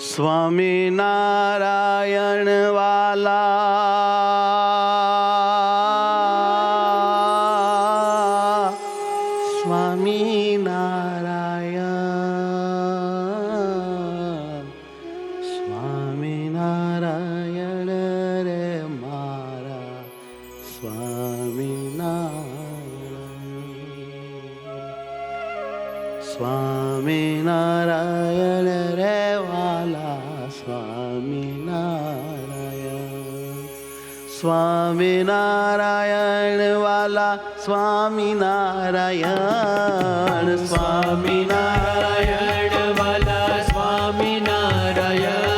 સ્વામિનારાયણ વાલા, સ્વામિનારાયણ, સ્વામિનારાયણ રે મારા સ્વામિનારાયણ, સ્વામિનારાયણ રે વાલા, સ્વામિનારાયણ, સ્વામિનારાયણ વાલા, સ્વામિનારાયણ, સ્વામિનારાયણ વાલા, સ્વામિનારાયણ.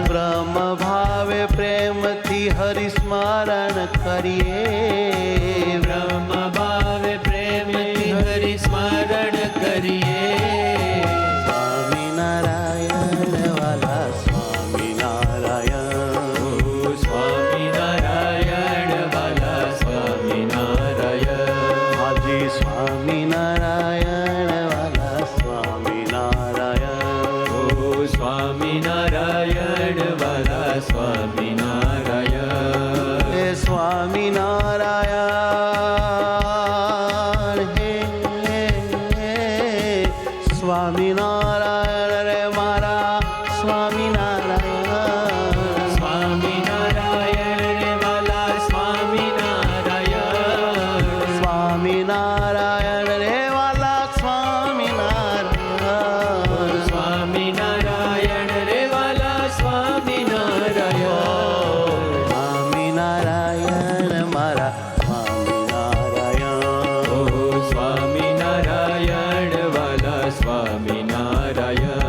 બ્રહ્મ ભાવે પ્રેમથી હરિસ્મરણ કરીએ, બ્રહ્મ ભાવે પ્રેમથી હરિસ્મરણ કરીએ. સ્વામિનારાયણ વાલા, સ્વામિનારાયણ, સ્વામિનારાયણ વાલા, સ્વામિનારાયણ. હાજી સ્વામિનારાયણ વાલા, સ્વામિનારાયણ, સ્વામિનારાયણ વાલા, સ્વામિનારાયણ. હે સ્વામિનારાયણ, હે સ્વામિનારાયણ રે મારા સ્વામિનારાયણ, સ્વામિનારાયણ રે વાલા, સ્વામિનારાયણ. સ્વામિનારાયણ રે વાલા, સ્વામિનારાયણ, સ્વામિનારાયણ રે વાલા, સ્વામિનારાયણ. સ્વામિનારાયણ મારા સ્વામિનારાયણ, સ્વામિનારાયણ વાલા, સ્વામિનારાયણ.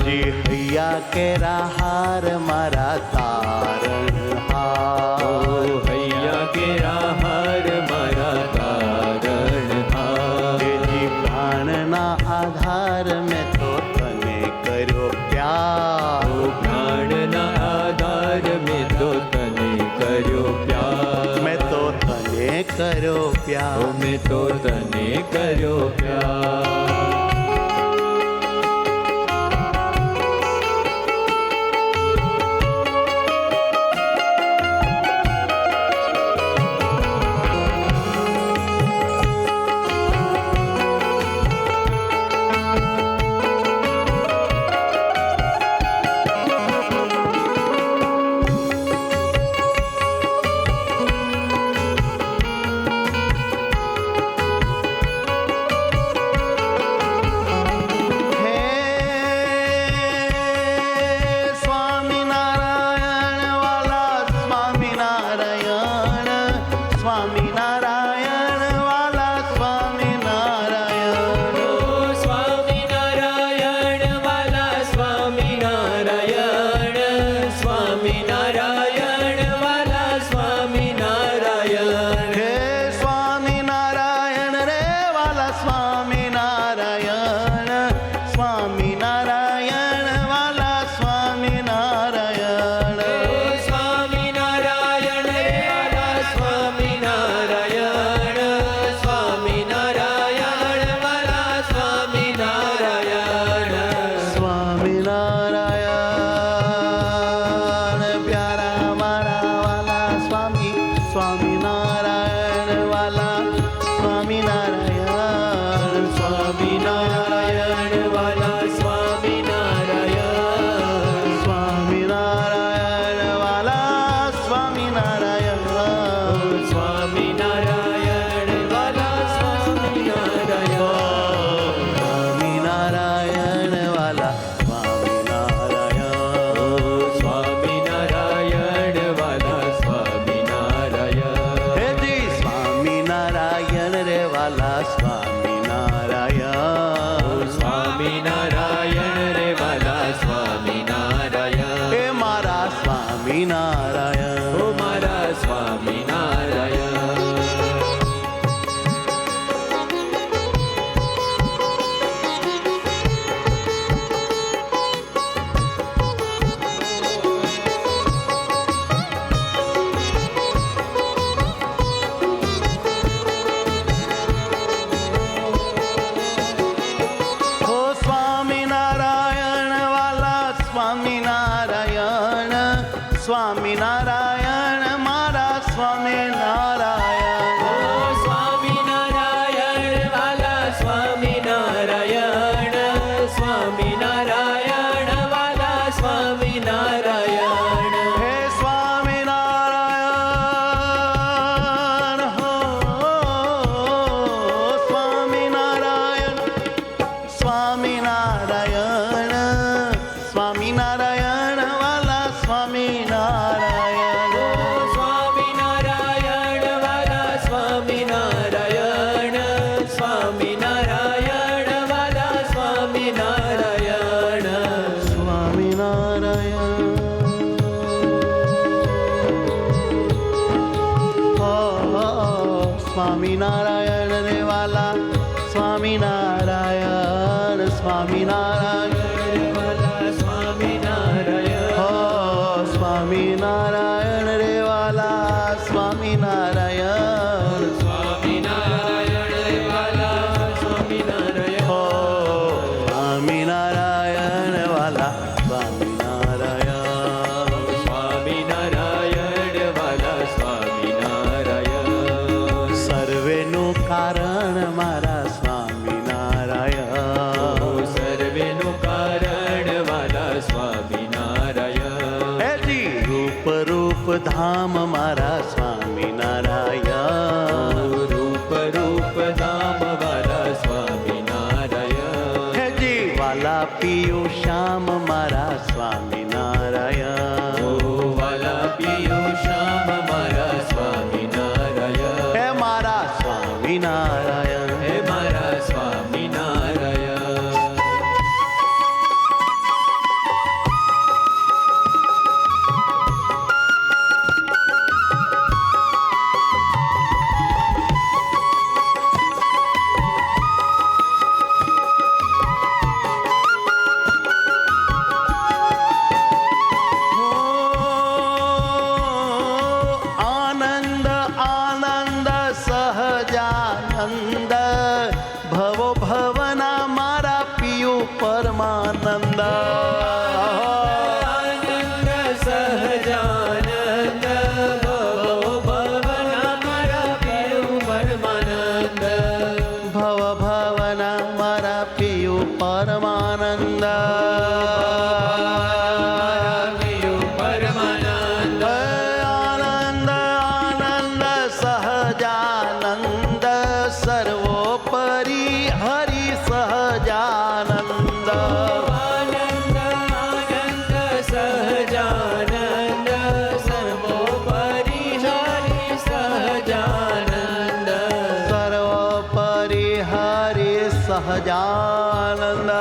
જી હૈયા કેરા હાર મારા તારણ હાર, હૈયા કેરા હાર મારા તારણ હાર. જી પ્રાણના આધાર મેં તો તને કર્યો પ્યાર, પ્રાણના આધાર મેં તો તને કર્યો પ્યાર. મેં તો તને કર્યો પ્યાર. મેં તો તને કર્યો પ્યાર. સ્વામિનારાયણ, ઓ મારા સ્વામિનારાયણ. ઓ સ્વામિનારાયણ સ્વામિનારાયણ સ્વામિનારાયણ વાલા સ્વામિનારાયણ સ્વામિનારાયણ વાલા સ્વામિનારાયણ સ્વામિનારાયણ વાલા સ્વામિનારાયણ સ્વામિનારાયણ સ્વામિનારાયણ રે વાલા સ્વામિનારાયણ સ્વામિનારાયણ વાલા સ્વામિનારાયણ સ્વામિનારાયણ રે વાલા સ્વામિનારાયણ સ્વામિનારાયણ વાલા સ્વામિનારાયણ સ્વામિનારાયણ વાલા સ્વામિનારાયણ સ્વામિનારાયણ વાલા સ્વામિનારાયણ સર્વેનું કારણ મારા સ્વામિનારાયણ સર્વેનું કારણ વાલા સ્વામિનારાયણ હેજી રૂપ રૂપ ધામ મારા સ્વામિનારાયણ રૂપ રૂપ ધામ વાલા સ્વામિનારાયણ હેજી વાલા પિયુ શ્યામ મારા સ્વામિનારાયણ વાલા પિયો શ્યામ મારા સ્વામિનારાયણ હે મારા સ્વામિનારાયણ હે મારા સ્વામિનારાયણ આનંદ આનંદ સહજાનંદ ભવો ભવના મારા પિયુ પરમાનંદ આનંદ સહજાનંદ ભવો ભવના મારા પિયો પરમાનંદ ભવ ભવના મારા પિયુ પરમાનંદ પિયો પરમાનંદ આનંદ આનંદ સહજાનંદ સર્વોપરી હરિ સહજાનંદ આનંદ આનંદ સહજાનંદ સર્વોપરી હરિ સહજાનંદ સર્વોપરી હરિ સહજાનંદ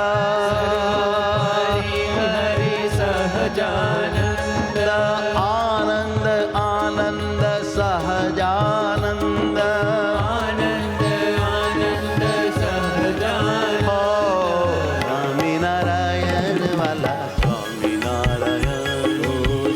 હરિ સહજાનંદ આનંદ આનંદ સહજાનંદ આનંદ આનંદ સહજાનંદ સ્વામિનારાયણ વાલા સ્વામિનારાયણ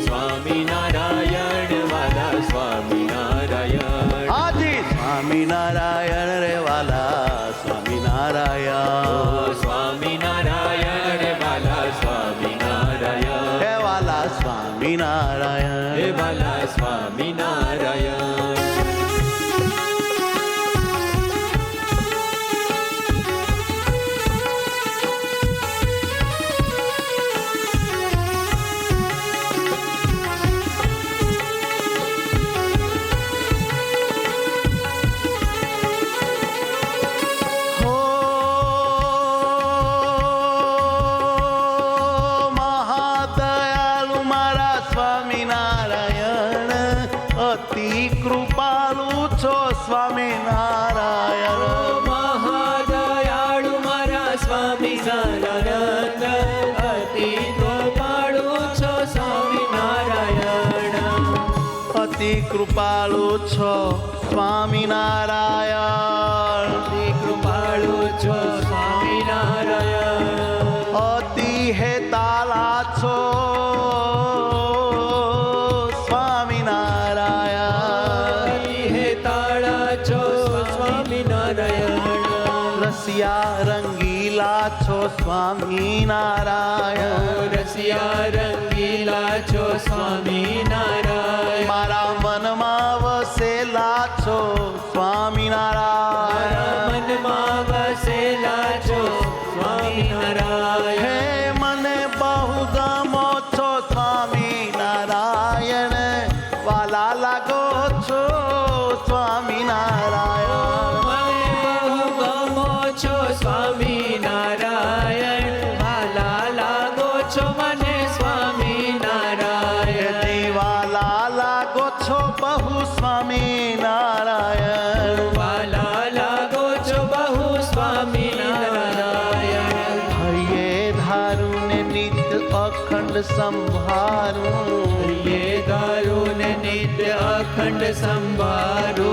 સ્વામિનારાયણ વાલા સ્વામિનારાયણ હાજી સ્વામિનારાયણ રે વાલા સ્વામિનારાયણ સ્વામિનારાયણ વાલા સ્વામિનારાયણ હે વાલા સ્વામિનારાયણ હે વાલા સ્વામિનારાયણ હો મહાદયાળુ મારા સ્વામિનારાયણ અતિ કૃપાળુ છો સ્વામિનારાયણ મહાદયાળુ મારા સ્વામી સદાનંદ અતિ કૃપાળુ છો સ્વામિનારાયણ અતિ કૃપાળુ છો સ્વામિનારાયણ અતિ કૃપાળુ છો સ્વામિનારાયણ અતિ હેતાલા છો સ્વામિનારાયણ અતિ હેતાળા છો સ્વામિનારાયણ રસિયા રંગીલા છો સ્વામિનારાયણ રસિયા રંગીલા છો સ્વામિનારાયણ મારા મનમાં વસેલા છો સ્વામિનારાયણ મારા મનમાં વસેલા છો સ્વામિનારાયણ હે મને બહુ ગમો છો સ્વામિનારાયણ વાલા લાગો છો સ્વામિનારાયણ મને બહુ ગમો છો સ્વામિનારાયણ ને નિત્ય અખંડ સંભારું ये धारू ने नित्य अखंड संभारू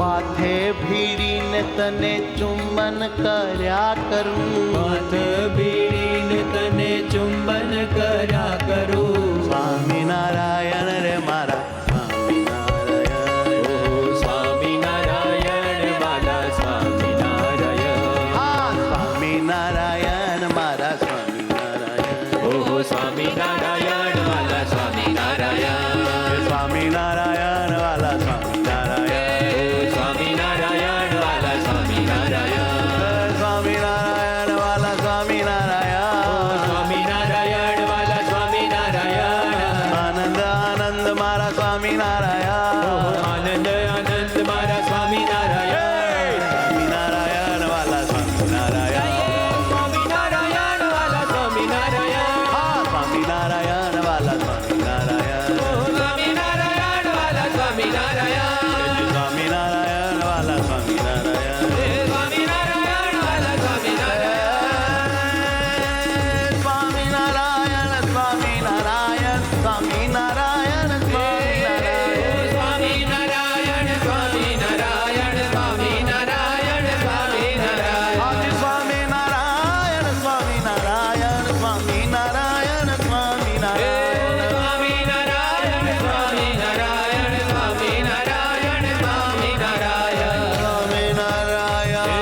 માથે ભીડીને તને ચુંબન કર્યા કરું माथ भीड़ीने तने चुंबन करा करूं સ્વામિનારાયણ રે મારા સ્વામિનારાયણ ओ स्वामी नारायण वाला स्वामी नारायण હા સ્વામિનારાયણ મારા સ્વામિનારાયણ ओ स्वामी नारायण वाला स्वामी नारायण સ્વામિનારાયણ વાલા સ્વામિનારાયણ स्वामी नारायण वाला स्वामी नारायण સ્વામિનારાયણ વાલા સ્વામિનારાયણ स्वामी नारायण वाला स्वामी नारायण આનંદ આનંદ મારા સ્વામિનારાયણ आनंद आनंद मारा स्वामी नारायण સ્વામિનારાયણ વાલા સ્વામિનારાયણ स्वामी नारायण वाला स्वामी नारायण હા સ્વામિનારાયણ વાલા સ્વામિનારાયણ स्वामी नारायण वाला स्वामी नारायण સ્વામિનારાયણ વાલા સ્વામિનારાયણ स्वामी नारायण वाला स्वामी नारायण સ્વામિનારાયણ સ્વામિનારાયણ સ્વામિનારાયણ સ્વામિનારાયણ स्वामी नारायण स्वामी नारायण स्वामी नारायण स्वामी नारायण આદિ સ્વામિનારાયણ સ્વામિનારાયણ સ્વામિનારાયણ સ્વામિનારાયણ स्वामी नारायण स्वामी नारायण स्वामी नारायण स्वामी नारायण સ્વામિનારાયણ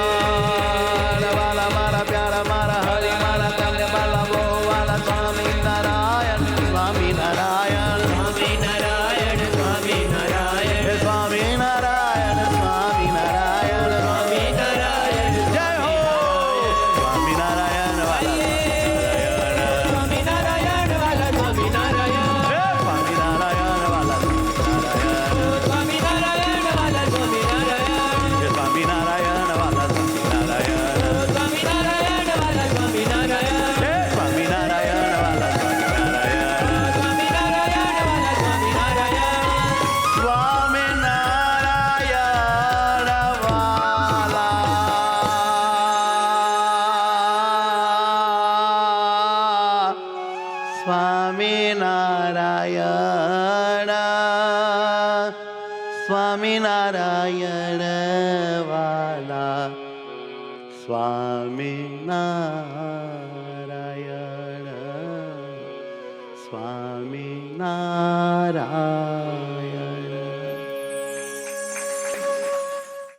વાલા મારા પ્યારા મારા હરિ મારા તમને વાલા બહુ વાલા સ્વામિનારાયણ સ્વામિનારાયણ स्वामी नारायण स्वामी नारायण હે સ્વામિનારાયણ સ્વામિનારાયણ स्वामी नारायण જય હો સ્વામિનારાયણ વાલા स्वामी नारायण वाला स्वामी नारायण હે સ્વામિનારાયણ વાલા સ્વામિનારાયણ स्वामी नारायण वाला स्वामी नारायण હે સ્વામિનારાયણ વાલા સ્વામિનારાયણ स्वामी नारायण वाला स्वामी नारायण હે સ્વામિનારાયણ વાલા સ્વામિનારાયણ स्वामी नारायण वाला स्वामी नारायण સ્વામિનારાયણ સ્વામિનારાયણ વાલા સ્વામિનારાયણ